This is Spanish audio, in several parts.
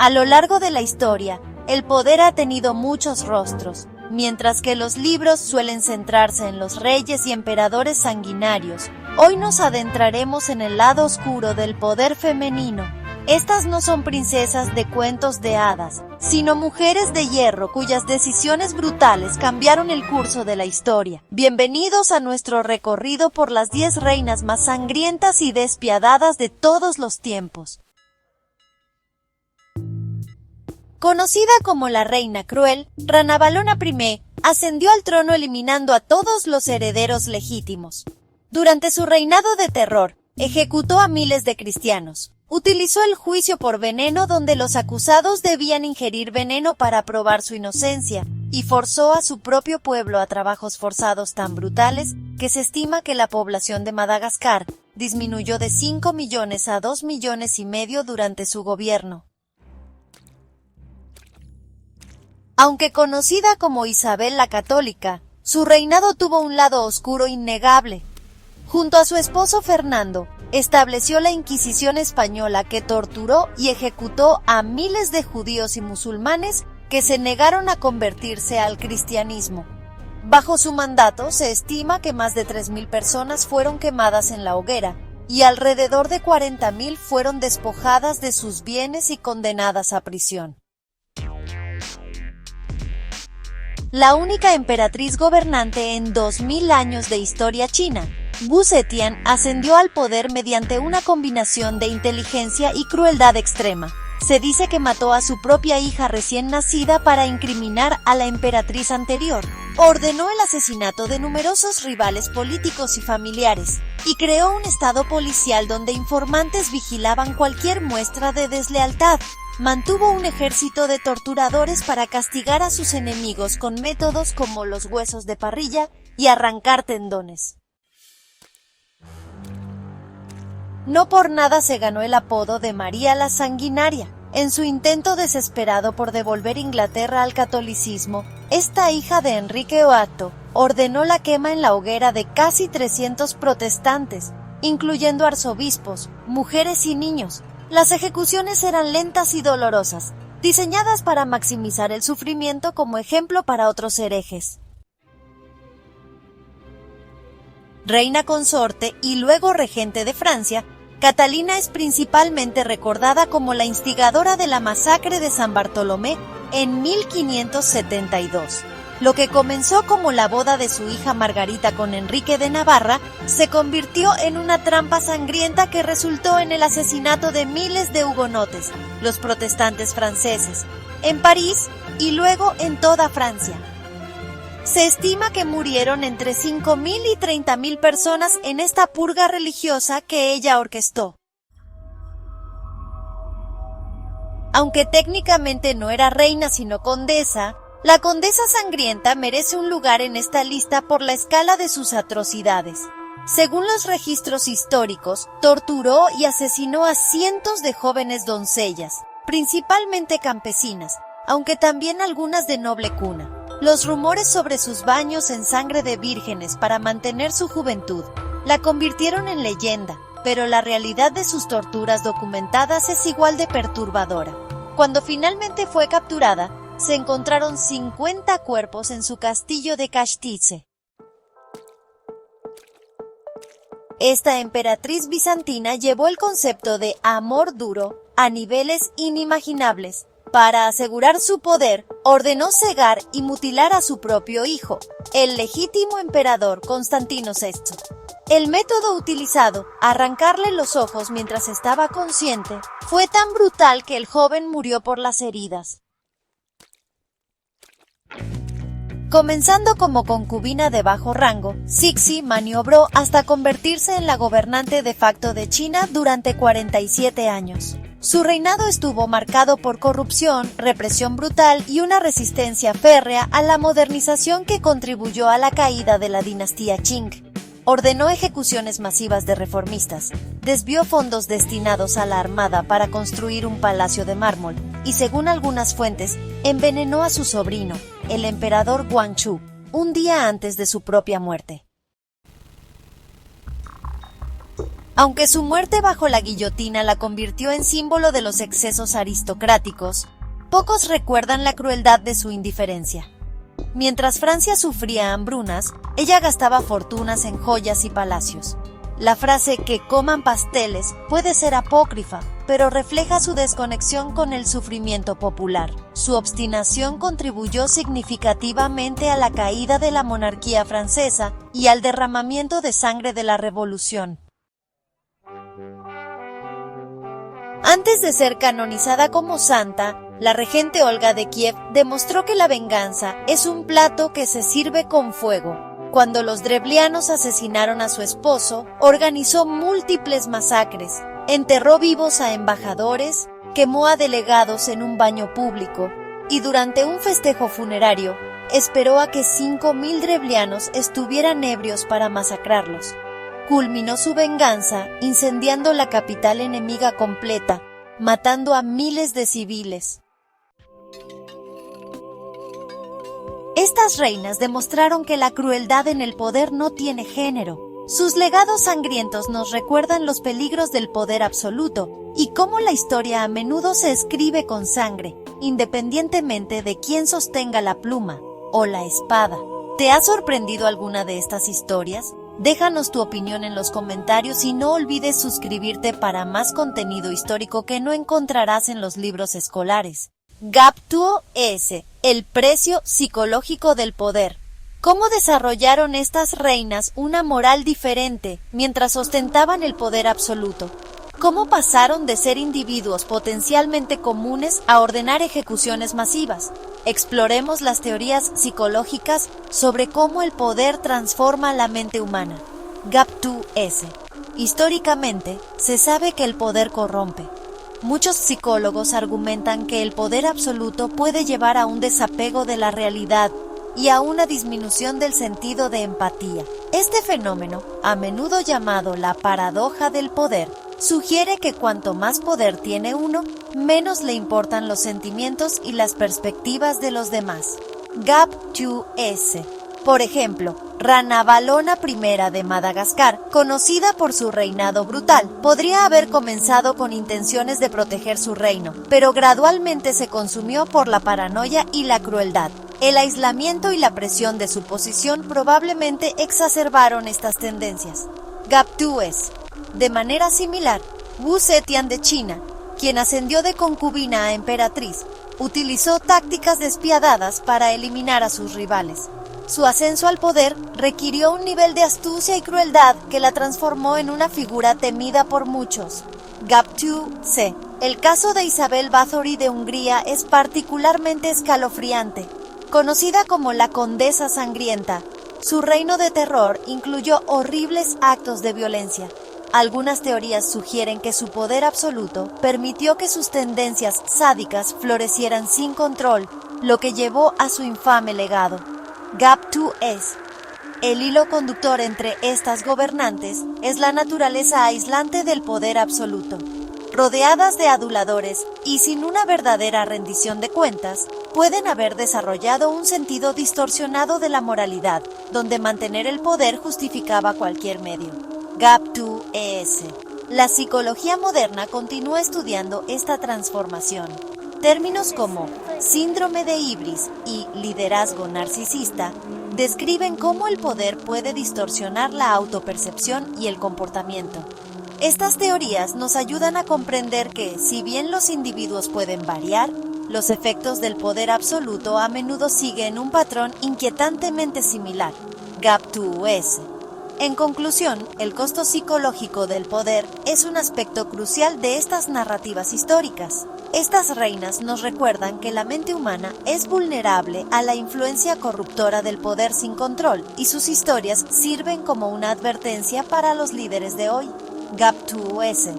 A lo largo de la historia, el poder ha tenido muchos rostros. Mientras que los libros suelen centrarse en los reyes y emperadores sanguinarios, hoy nos adentraremos en el lado oscuro del poder femenino. Estas no son princesas de cuentos de hadas, sino mujeres de hierro cuyas decisiones brutales cambiaron el curso de la historia. Bienvenidos a nuestro recorrido por las 10 reinas más sangrientas y despiadadas de todos los tiempos. Conocida como la Reina Cruel, Ranavalona I ascendió al trono eliminando a todos los herederos legítimos. Durante su reinado de terror, ejecutó a miles de cristianos. Utilizó el juicio por veneno donde los acusados debían ingerir veneno para probar su inocencia, y forzó a su propio pueblo a trabajos forzados tan brutales que se estima que la población de Madagascar disminuyó de 5 millones a 2,5 millones durante su gobierno. Aunque conocida como Isabel la Católica, su reinado tuvo un lado oscuro innegable. Junto a su esposo Fernando, estableció la Inquisición española que torturó y ejecutó a miles de judíos y musulmanes que se negaron a convertirse al cristianismo. Bajo su mandato se estima que más de 3,000 personas fueron quemadas en la hoguera y alrededor de 40,000 fueron despojadas de sus bienes y condenadas a prisión. La única emperatriz gobernante en 2000 años de historia china, Wu Zetian ascendió al poder mediante una combinación de inteligencia y crueldad extrema. Se dice que mató a su propia hija recién nacida para incriminar a la emperatriz anterior. Ordenó el asesinato de numerosos rivales políticos y familiares, y creó un estado policial donde informantes vigilaban cualquier muestra de deslealtad. Mantuvo un ejército de torturadores para castigar a sus enemigos con métodos como los huesos de parrilla y arrancar tendones. No por nada se ganó el apodo de María la Sanguinaria. En su intento desesperado por devolver Inglaterra al catolicismo, esta hija de Enrique VIII ordenó la quema en la hoguera de casi 300 protestantes, incluyendo arzobispos, mujeres y niños. Las ejecuciones eran lentas y dolorosas, diseñadas para maximizar el sufrimiento como ejemplo para otros herejes. Reina consorte y luego regente de Francia, Catalina es principalmente recordada como la instigadora de la masacre de San Bartolomé en 1572. Lo que comenzó como la boda de su hija Margarita con Enrique de Navarra, se convirtió en una trampa sangrienta que resultó en el asesinato de miles de hugonotes, los protestantes franceses, en París y luego en toda Francia. Se estima que murieron entre 5,000 y 30,000 personas en esta purga religiosa que ella orquestó. Aunque técnicamente no era reina sino condesa, la condesa sangrienta merece un lugar en esta lista por la escala de sus atrocidades. Según los registros históricos, torturó y asesinó a cientos de jóvenes doncellas, principalmente campesinas, aunque también algunas de noble cuna. Los rumores sobre sus baños en sangre de vírgenes para mantener su juventud la convirtieron en leyenda, pero la realidad de sus torturas documentadas es igual de perturbadora. Cuando finalmente fue capturada, se encontraron 50 cuerpos en su castillo de Kashtice. Esta emperatriz bizantina llevó el concepto de amor duro a niveles inimaginables. Para asegurar su poder, ordenó cegar y mutilar a su propio hijo, el legítimo emperador Constantino VI. El método utilizado, arrancarle los ojos mientras estaba consciente, fue tan brutal que el joven murió por las heridas. Comenzando como concubina de bajo rango, Cixi maniobró hasta convertirse en la gobernante de facto de China durante 47 años. Su reinado estuvo marcado por corrupción, represión brutal y una resistencia férrea a la modernización que contribuyó a la caída de la dinastía Qing. Ordenó ejecuciones masivas de reformistas, desvió fondos destinados a la armada para construir un palacio de mármol y, según algunas fuentes, envenenó a su sobrino, el emperador Guangxu, un día antes de su propia muerte. Aunque su muerte bajo la guillotina la convirtió en símbolo de los excesos aristocráticos, pocos recuerdan la crueldad de su indiferencia. Mientras Francia sufría hambrunas, ella gastaba fortunas en joyas y palacios. La frase "que coman pasteles" puede ser apócrifa, pero refleja su desconexión con el sufrimiento popular. Su obstinación contribuyó significativamente a la caída de la monarquía francesa y al derramamiento de sangre de la Revolución. Antes de ser canonizada como santa, la regente Olga de Kiev demostró que la venganza es un plato que se sirve con fuego. Cuando los drevlianos asesinaron a su esposo, organizó múltiples masacres, enterró vivos a embajadores, quemó a delegados en un baño público y durante un festejo funerario esperó a que 5.000 drevlianos estuvieran ebrios para masacrarlos. Culminó su venganza incendiando la capital enemiga completa, matando a miles de civiles. Estas reinas demostraron que la crueldad en el poder no tiene género. Sus legados sangrientos nos recuerdan los peligros del poder absoluto y cómo la historia a menudo se escribe con sangre, independientemente de quién sostenga la pluma o la espada. ¿Te ha sorprendido alguna de estas historias? Déjanos tu opinión en los comentarios y no olvides suscribirte para más contenido histórico que no encontrarás en los libros escolares. Gaptuo S. El precio psicológico del poder. ¿Cómo desarrollaron estas reinas una moral diferente mientras ostentaban el poder absoluto? ¿Cómo pasaron de ser individuos potencialmente comunes a ordenar ejecuciones masivas? Exploremos las teorías psicológicas sobre cómo el poder transforma la mente humana. Gaptuo S. Históricamente, se sabe que el poder corrompe. Muchos psicólogos argumentan que el poder absoluto puede llevar a un desapego de la realidad y a una disminución del sentido de empatía. Este fenómeno, a menudo llamado la paradoja del poder, sugiere que cuanto más poder tiene uno, menos le importan los sentimientos y las perspectivas de los demás. Gaptuo S. Por ejemplo, Ranavalona I de Madagascar, conocida por su reinado brutal, podría haber comenzado con intenciones de proteger su reino, pero gradualmente se consumió por la paranoia y la crueldad. El aislamiento y la presión de su posición probablemente exacerbaron estas tendencias. Gaptuo S. De manera similar, Wu Zetian de China, quien ascendió de concubina a emperatriz, utilizó tácticas despiadadas para eliminar a sus rivales. Su ascenso al poder requirió un nivel de astucia y crueldad que la transformó en una figura temida por muchos. Gaptuo C. El caso de Isabel Báthory de Hungría es particularmente escalofriante. Conocida como la Condesa Sangrienta, su reino de terror incluyó horribles actos de violencia. Algunas teorías sugieren que su poder absoluto permitió que sus tendencias sádicas florecieran sin control, lo que llevó a su infame legado. Gaptuo S. El hilo conductor entre estas gobernantes es la naturaleza aislante del poder absoluto. Rodeadas de aduladores y sin una verdadera rendición de cuentas, pueden haber desarrollado un sentido distorsionado de la moralidad, donde mantener el poder justificaba cualquier medio. Gaptuo S. La psicología moderna continúa estudiando esta transformación. Términos como síndrome de ibris y liderazgo narcisista describen cómo el poder puede distorsionar la autopercepción y el comportamiento. Estas teorías nos ayudan a comprender que, si bien los individuos pueden variar, los efectos del poder absoluto a menudo siguen un patrón inquietantemente similar. Gaptuo S. En conclusión, el costo psicológico del poder es un aspecto crucial de estas narrativas históricas. Estas reinas nos recuerdan que la mente humana es vulnerable a la influencia corruptora del poder sin control, y sus historias sirven como una advertencia para los líderes de hoy. Gaptuo S.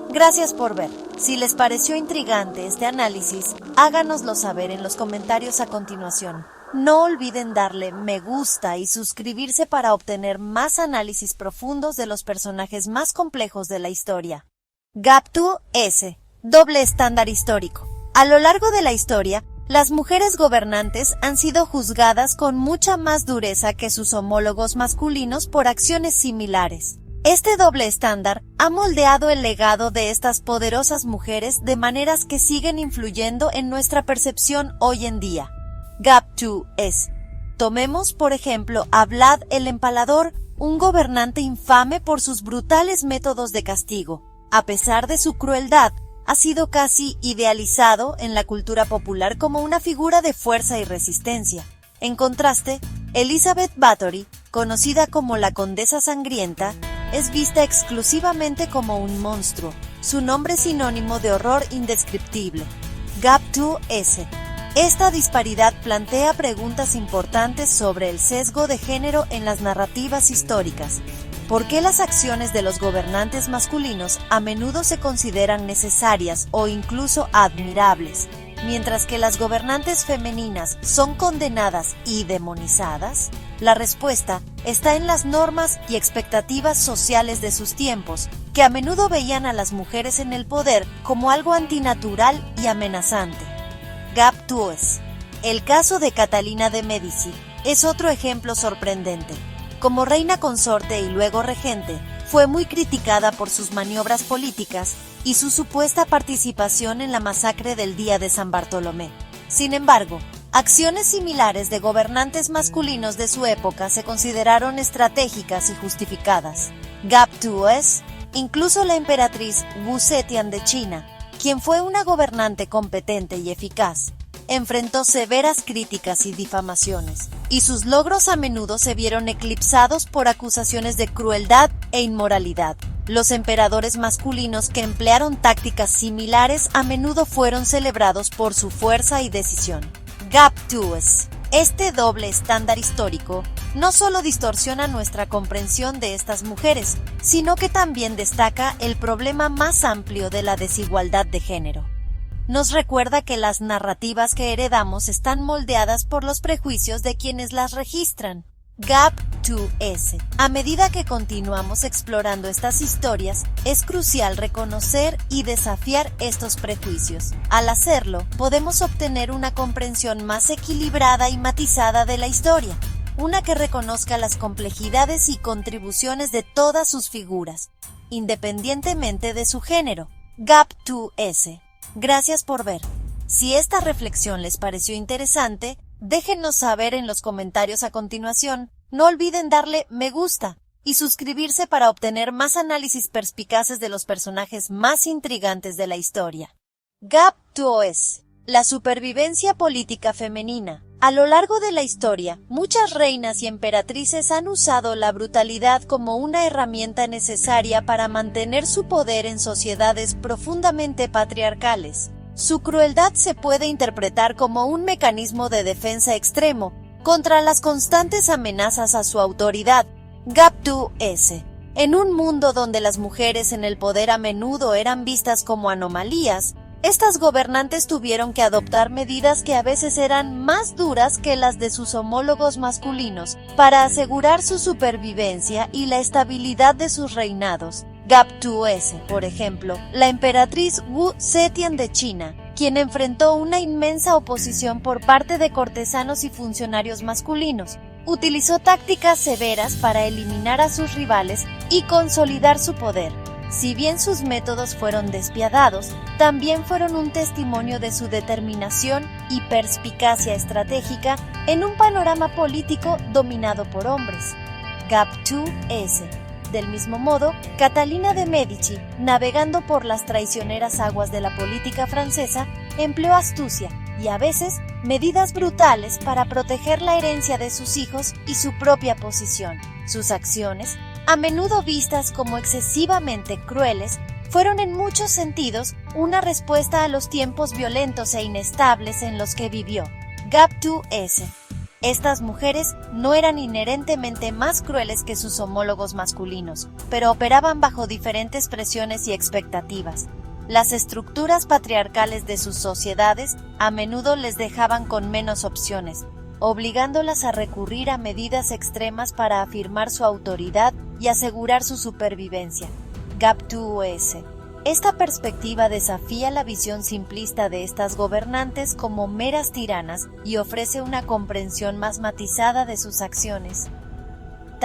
Gracias por ver. Si les pareció intrigante este análisis, háganoslo saber en los comentarios a continuación. No olviden darle me gusta y suscribirse para obtener más análisis profundos de los personajes más complejos de la historia. Gaptuo S. Doble estándar histórico. A lo largo de la historia, las mujeres gobernantes han sido juzgadas con mucha más dureza que sus homólogos masculinos por acciones similares. Este doble estándar ha moldeado el legado de estas poderosas mujeres de maneras que siguen influyendo en nuestra percepción hoy en día. Gap2S. Tomemos, por ejemplo, a Vlad el Empalador, un gobernante infame por sus brutales métodos de castigo. A pesar de su crueldad, ha sido casi idealizado en la cultura popular como una figura de fuerza y resistencia. En contraste, Elizabeth Bathory, conocida como la Condesa Sangrienta, es vista exclusivamente como un monstruo, su nombre sinónimo de horror indescriptible. Gap2S. Esta disparidad plantea preguntas importantes sobre el sesgo de género en las narrativas históricas. ¿Por qué las acciones de los gobernantes masculinos a menudo se consideran necesarias o incluso admirables, mientras que las gobernantes femeninas son condenadas y demonizadas? La respuesta está en las normas y expectativas sociales de sus tiempos, que a menudo veían a las mujeres en el poder como algo antinatural y amenazante. Gap2S. El caso de Catalina de Medici es otro ejemplo sorprendente. Como reina consorte y luego regente, fue muy criticada por sus maniobras políticas y su supuesta participación en la masacre del Día de San Bartolomé. Sin embargo, acciones similares de gobernantes masculinos de su época se consideraron estratégicas y justificadas. Gap2S. Incluso la emperatriz Wu Zetian de China, quien fue una gobernante competente y eficaz, enfrentó severas críticas y difamaciones, y sus logros a menudo se vieron eclipsados por acusaciones de crueldad e inmoralidad. Los emperadores masculinos que emplearon tácticas similares a menudo fueron celebrados por su fuerza y decisión. Gap2S. Este doble estándar histórico no solo distorsiona nuestra comprensión de estas mujeres, sino que también destaca el problema más amplio de la desigualdad de género. Nos recuerda que las narrativas que heredamos están moldeadas por los prejuicios de quienes las registran. Gap2S. A medida que continuamos explorando estas historias, es crucial reconocer y desafiar estos prejuicios. Al hacerlo, podemos obtener una comprensión más equilibrada y matizada de la historia, una que reconozca las complejidades y contribuciones de todas sus figuras, independientemente de su género. Gap2S. Gracias por ver. Si esta reflexión les pareció interesante, déjenos saber en los comentarios a continuación. No olviden darle me gusta y suscribirse para obtener más análisis perspicaces de los personajes más intrigantes de la historia. Gap2S. La supervivencia política femenina. A lo largo de la historia, muchas reinas y emperatrices han usado la brutalidad como una herramienta necesaria para mantener su poder en sociedades profundamente patriarcales. Su crueldad se puede interpretar como un mecanismo de defensa extremo contra las constantes amenazas a su autoridad. Gap2S. En un mundo donde las mujeres en el poder a menudo eran vistas como anomalías, estas gobernantes tuvieron que adoptar medidas que a veces eran más duras que las de sus homólogos masculinos para asegurar su supervivencia y la estabilidad de sus reinados. Gap2S, por ejemplo, la emperatriz Wu Zetian de China, quien enfrentó una inmensa oposición por parte de cortesanos y funcionarios masculinos, utilizó tácticas severas para eliminar a sus rivales y consolidar su poder. Si bien sus métodos fueron despiadados, también fueron un testimonio de su determinación y perspicacia estratégica en un panorama político dominado por hombres. Gap2S. Del mismo modo, Catalina de Medici, navegando por las traicioneras aguas de la política francesa, empleó astucia y a veces medidas brutales para proteger la herencia de sus hijos y su propia posición. Sus acciones, a menudo vistas como excesivamente crueles, fueron en muchos sentidos una respuesta a los tiempos violentos e inestables en los que vivió. Gap2S. Estas mujeres no eran inherentemente más crueles que sus homólogos masculinos, pero operaban bajo diferentes presiones y expectativas. Las estructuras patriarcales de sus sociedades a menudo les dejaban con menos opciones, obligándolas a recurrir a medidas extremas para afirmar su autoridad y asegurar su supervivencia. Gap2S. Esta perspectiva desafía la visión simplista de estas gobernantes como meras tiranas y ofrece una comprensión más matizada de sus acciones.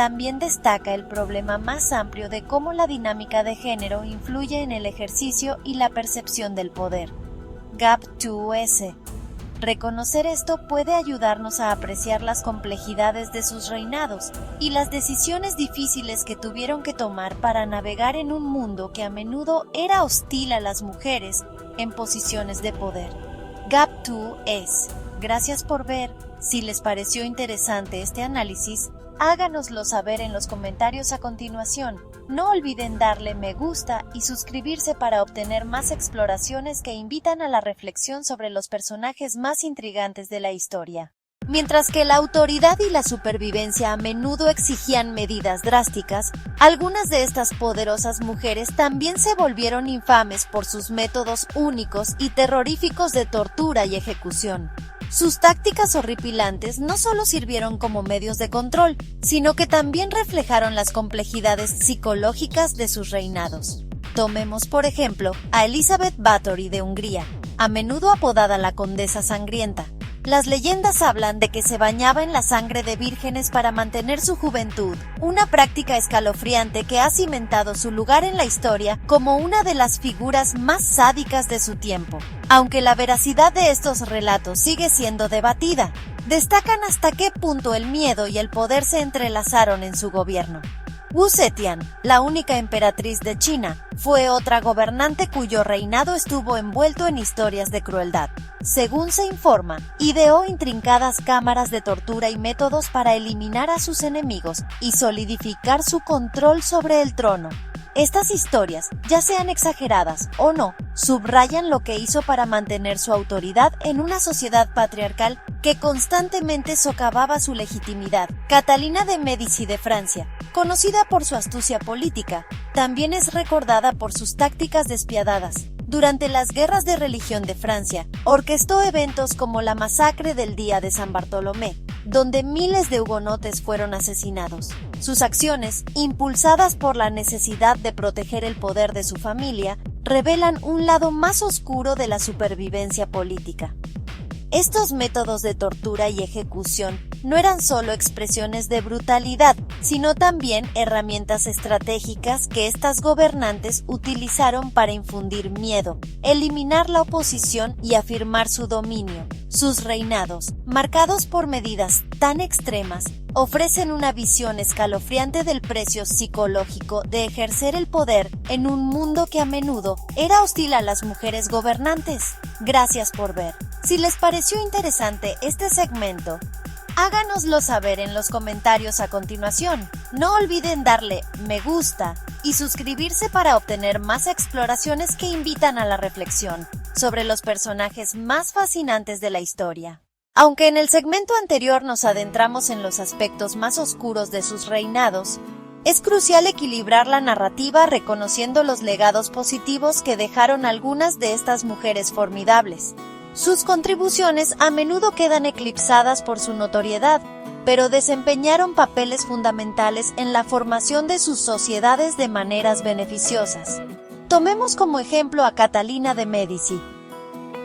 también destaca el problema más amplio de cómo la dinámica de género influye en el ejercicio y la percepción del poder. Gap 2S. Reconocer esto puede ayudarnos a apreciar las complejidades de sus reinados y las decisiones difíciles que tuvieron que tomar para navegar en un mundo que a menudo era hostil a las mujeres en posiciones de poder. Gap 2S. Gracias por ver. Si les pareció interesante este análisis, háganoslo saber en los comentarios a continuación. No olviden darle me gusta y suscribirse para obtener más exploraciones que invitan a la reflexión sobre los personajes más intrigantes de la historia. Mientras que la autoridad y la supervivencia a menudo exigían medidas drásticas, algunas de estas poderosas mujeres también se volvieron infames por sus métodos únicos y terroríficos de tortura y ejecución. Sus tácticas horripilantes no solo sirvieron como medios de control, sino que también reflejaron las complejidades psicológicas de sus reinados. Tomemos, por ejemplo, a Elizabeth Báthory de Hungría, a menudo apodada la Condesa Sangrienta. Las leyendas hablan de que se bañaba en la sangre de vírgenes para mantener su juventud, una práctica escalofriante que ha cimentado su lugar en la historia como una de las figuras más sádicas de su tiempo. Aunque la veracidad de estos relatos sigue siendo debatida, destacan hasta qué punto el miedo y el poder se entrelazaron en su gobierno. Wu Zetian, la única emperatriz de China, fue otra gobernante cuyo reinado estuvo envuelto en historias de crueldad. Según se informa, ideó intrincadas cámaras de tortura y métodos para eliminar a sus enemigos y solidificar su control sobre el trono. Estas historias, ya sean exageradas o no, subrayan lo que hizo para mantener su autoridad en una sociedad patriarcal que constantemente socavaba su legitimidad. Catalina de Médici de Francia, conocida por su astucia política, también es recordada por sus tácticas despiadadas. Durante las guerras de religión de Francia, orquestó eventos como la masacre del Día de San Bartolomé, donde miles de hugonotes fueron asesinados. Sus acciones, impulsadas por la necesidad de proteger el poder de su familia, revelan un lado más oscuro de la supervivencia política. Estos métodos de tortura y ejecución no eran solo expresiones de brutalidad, sino también herramientas estratégicas que estas gobernantes utilizaron para infundir miedo, eliminar la oposición y afirmar su dominio. Sus reinados, marcados por medidas tan extremas, ofrecen una visión escalofriante del precio psicológico de ejercer el poder en un mundo que a menudo era hostil a las mujeres gobernantes. Gracias por ver. Si les pareció interesante este segmento, háganoslo saber en los comentarios a continuación. No olviden darle me gusta y suscribirse para obtener más exploraciones que invitan a la reflexión sobre los personajes más fascinantes de la historia. Aunque en el segmento anterior nos adentramos en los aspectos más oscuros de sus reinados, es crucial equilibrar la narrativa reconociendo los legados positivos que dejaron algunas de estas mujeres formidables. Sus contribuciones a menudo quedan eclipsadas por su notoriedad, pero desempeñaron papeles fundamentales en la formación de sus sociedades de maneras beneficiosas. Tomemos como ejemplo a Catalina de Médici.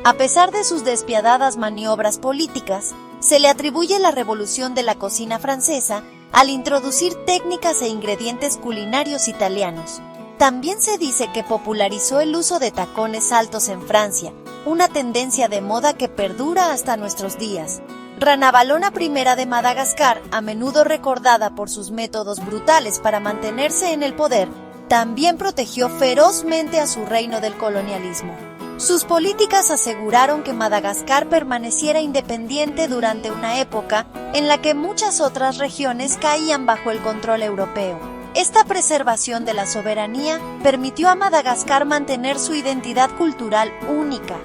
A pesar de sus despiadadas maniobras políticas, se le atribuye la revolución de la cocina francesa al introducir técnicas e ingredientes culinarios italianos. También se dice que popularizó el uso de tacones altos en Francia, una tendencia de moda que perdura hasta nuestros días. Ranavalona I de Madagascar, a menudo recordada por sus métodos brutales para mantenerse en el poder, también protegió ferozmente a su reino del colonialismo. Sus políticas aseguraron que Madagascar permaneciera independiente durante una época en la que muchas otras regiones caían bajo el control europeo. Esta preservación de la soberanía permitió a Madagascar mantener su identidad cultural única.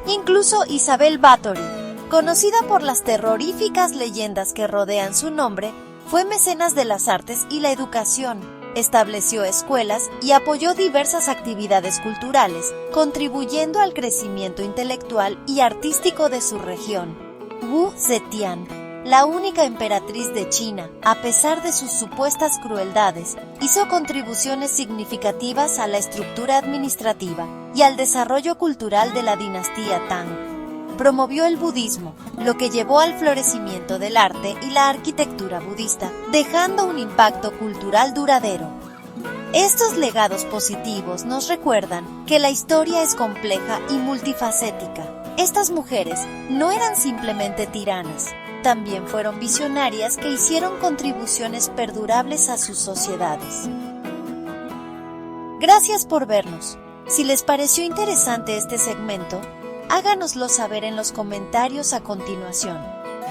Incluso Isabel Báthory, conocida por las terroríficas leyendas que rodean su nombre, fue mecenas de las artes y la educación. Estableció escuelas y apoyó diversas actividades culturales, contribuyendo al crecimiento intelectual y artístico de su región. Wu Zetian, la única emperatriz de China, a pesar de sus supuestas crueldades, hizo contribuciones significativas a la estructura administrativa y al desarrollo cultural de la dinastía Tang. promovió el budismo, lo que llevó al florecimiento del arte y la arquitectura budista, dejando un impacto cultural duradero. Estos legados positivos nos recuerdan que la historia es compleja y multifacética. Estas mujeres no eran simplemente tiranas, también fueron visionarias que hicieron contribuciones perdurables a sus sociedades. Gracias por vernos. Si les pareció interesante este segmento, háganoslo saber en los comentarios a continuación.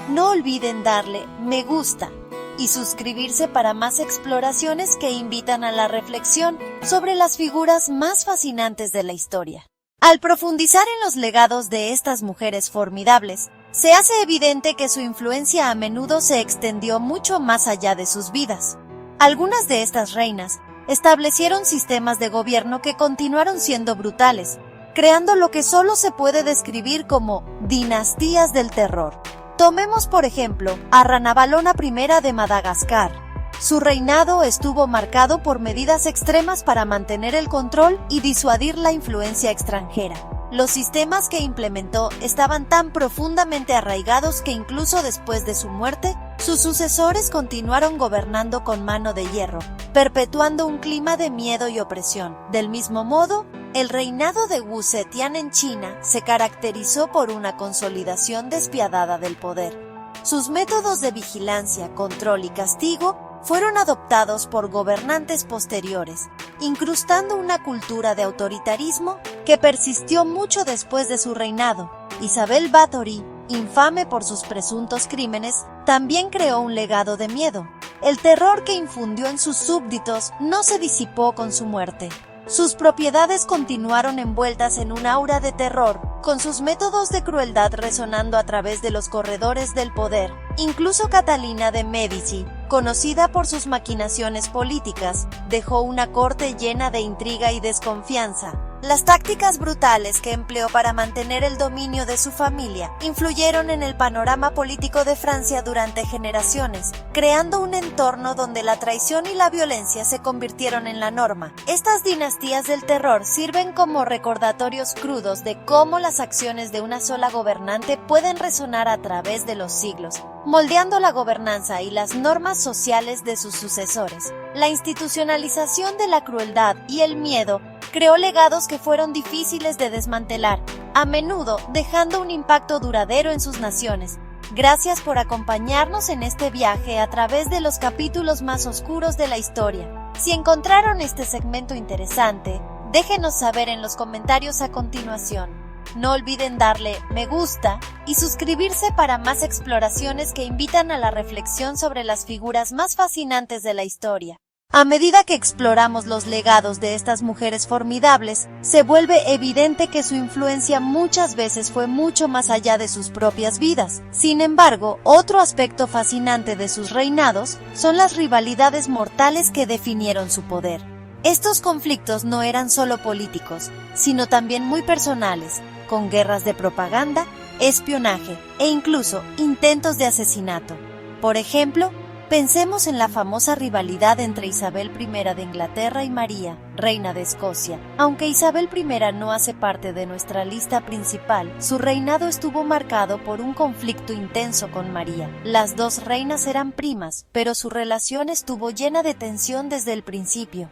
No olviden darle me gusta y suscribirse para más exploraciones que invitan a la reflexión sobre las figuras más fascinantes de la historia. Al profundizar en los legados de estas mujeres formidables, se hace evidente que su influencia a menudo se extendió mucho más allá de sus vidas. Algunas de estas reinas establecieron sistemas de gobierno que continuaron siendo brutales, creando lo que solo se puede describir como dinastías del terror. Tomemos por ejemplo a Ranavalona I de Madagascar. Su reinado estuvo marcado por medidas extremas para mantener el control y disuadir la influencia extranjera. Los sistemas que implementó estaban tan profundamente arraigados que incluso después de su muerte, sus sucesores continuaron gobernando con mano de hierro, perpetuando un clima de miedo y opresión. Del mismo modo, el reinado de Wu Zetian en China se caracterizó por una consolidación despiadada del poder. Sus métodos de vigilancia, control y castigo fueron adoptados por gobernantes posteriores, incrustando una cultura de autoritarismo que persistió mucho después de su reinado. Isabel Báthory, infame por sus presuntos crímenes, también creó un legado de miedo. El terror que infundió en sus súbditos no se disipó con su muerte. Sus propiedades continuaron envueltas en un aura de terror, con sus métodos de crueldad resonando a través de los corredores del poder. Incluso Catalina de Médici, conocida por sus maquinaciones políticas, dejó una corte llena de intriga y desconfianza. Las tácticas brutales que empleó para mantener el dominio de su familia influyeron en el panorama político de Francia durante generaciones, creando un entorno donde la traición y la violencia se convirtieron en la norma. Estas dinastías del terror sirven como recordatorios crudos de cómo las acciones de una sola gobernante pueden resonar a través de los siglos, moldeando la gobernanza y las normas sociales de sus sucesores. La institucionalización de la crueldad y el miedo creó legados que fueron difíciles de desmantelar, a menudo dejando un impacto duradero en sus naciones. Gracias por acompañarnos en este viaje a través de los capítulos más oscuros de la historia. Si encontraron este segmento interesante, déjenos saber en los comentarios a continuación. No olviden darle me gusta y suscribirse para más exploraciones que invitan a la reflexión sobre las figuras más fascinantes de la historia. A medida que exploramos los legados de estas mujeres formidables, se vuelve evidente que su influencia muchas veces fue mucho más allá de sus propias vidas. Sin embargo, otro aspecto fascinante de sus reinados son las rivalidades mortales que definieron su poder. Estos conflictos no eran solo políticos, sino también muy personales, con guerras de propaganda, espionaje e incluso intentos de asesinato. Por ejemplo, pensemos en la famosa rivalidad entre Isabel I de Inglaterra y María, reina de Escocia. Aunque Isabel I no hace parte de nuestra lista principal, su reinado estuvo marcado por un conflicto intenso con María. Las dos reinas eran primas, pero su relación estuvo llena de tensión desde el principio.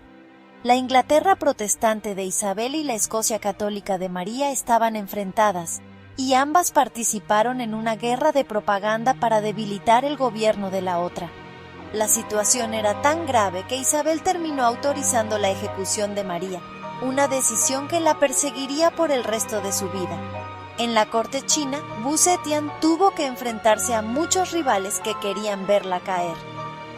La Inglaterra protestante de Isabel y la Escocia católica de María estaban enfrentadas, y ambas participaron en una guerra de propaganda para debilitar el gobierno de la otra. La situación era tan grave que Isabel terminó autorizando la ejecución de María, una decisión que la perseguiría por el resto de su vida. En la corte china, Wu Zetian tuvo que enfrentarse a muchos rivales que querían verla caer.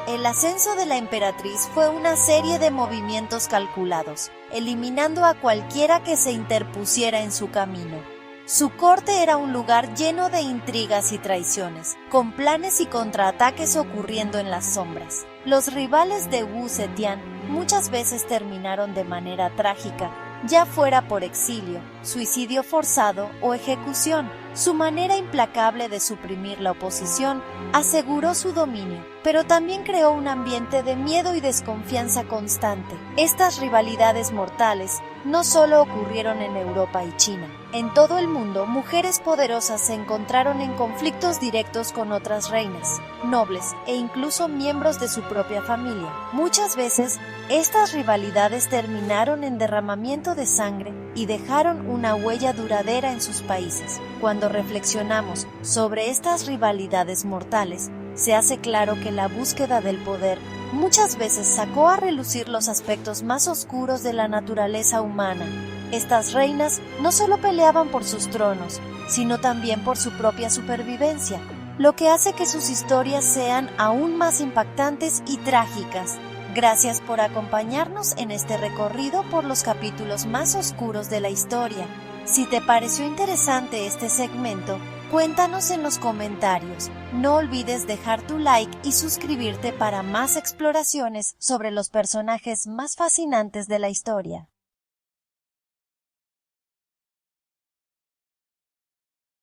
El ascenso de la emperatriz fue una serie de movimientos calculados, eliminando a cualquiera que se interpusiera en su camino. Su corte era un lugar lleno de intrigas y traiciones, con planes y contraataques ocurriendo en las sombras. Los rivales de Wu Zetian muchas veces terminaron de manera trágica, ya fuera por exilio, suicidio forzado o ejecución. Su manera implacable de suprimir la oposición aseguró su dominio, pero también creó un ambiente de miedo y desconfianza constante. Estas rivalidades mortales no solo ocurrieron en Europa y China. En todo el mundo, mujeres poderosas se encontraron en conflictos directos con otras reinas, nobles e incluso miembros de su propia familia. Muchas veces, estas rivalidades terminaron en derramamiento de sangre y dejaron una huella duradera en sus países. Cuando reflexionamos sobre estas rivalidades mortales, se hace claro que la búsqueda del poder muchas veces sacó a relucir los aspectos más oscuros de la naturaleza humana. Estas reinas no solo peleaban por sus tronos, sino también por su propia supervivencia, lo que hace que sus historias sean aún más impactantes y trágicas. Gracias por acompañarnos en este recorrido por los capítulos más oscuros de la historia. Si te pareció interesante este segmento, cuéntanos en los comentarios. No olvides dejar tu like y suscribirte para más exploraciones sobre los personajes más fascinantes de la historia.